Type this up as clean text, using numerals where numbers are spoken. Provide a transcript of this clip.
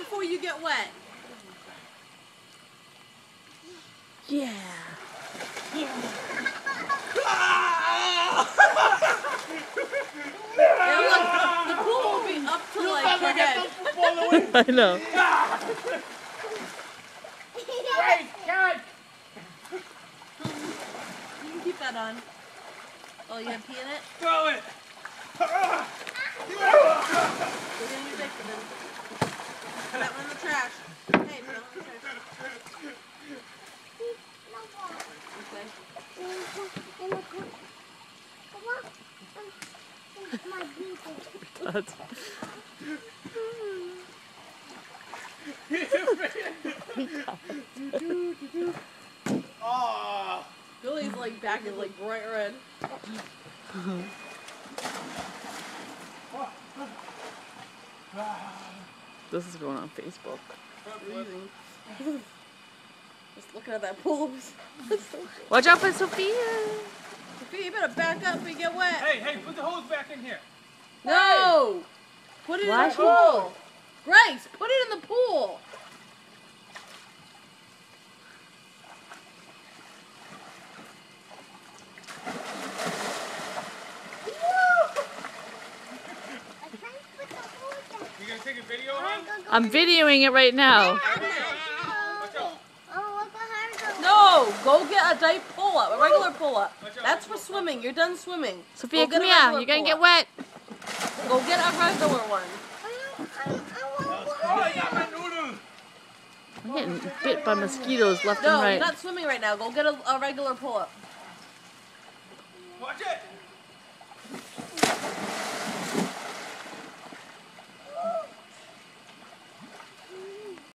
before you get wet. Yeah. Yeah, look, the pool will be up to like your head. I know. Wait, God! You can keep that on. Oh, you have pee in it? Throw it! We're getting your dick for them. Put that one in the trash. Hey, put that one in the trash. That's... Oh. Billy's like back is like bright red. This is going on Facebook. Freezing. Just looking at that pool. Watch out for Sophia! Sophia, you better back up and get wet. Hey, put the hose back in here. No! Put it Why in the she- pool. Grace, put it in the pool. You gonna take a video, hon? I'm videoing it right now. No, go get a dive pull-up, a regular pull-up. That's for swimming. You're done swimming. Sophia, Go get come a here. regular You're gonna get pull-up. wet. Go get a regular one. Oh, I got my noodles. I'm getting bit by mosquitoes left and No, right. you're not swimming right now. Go get a regular pull-up. Watch it.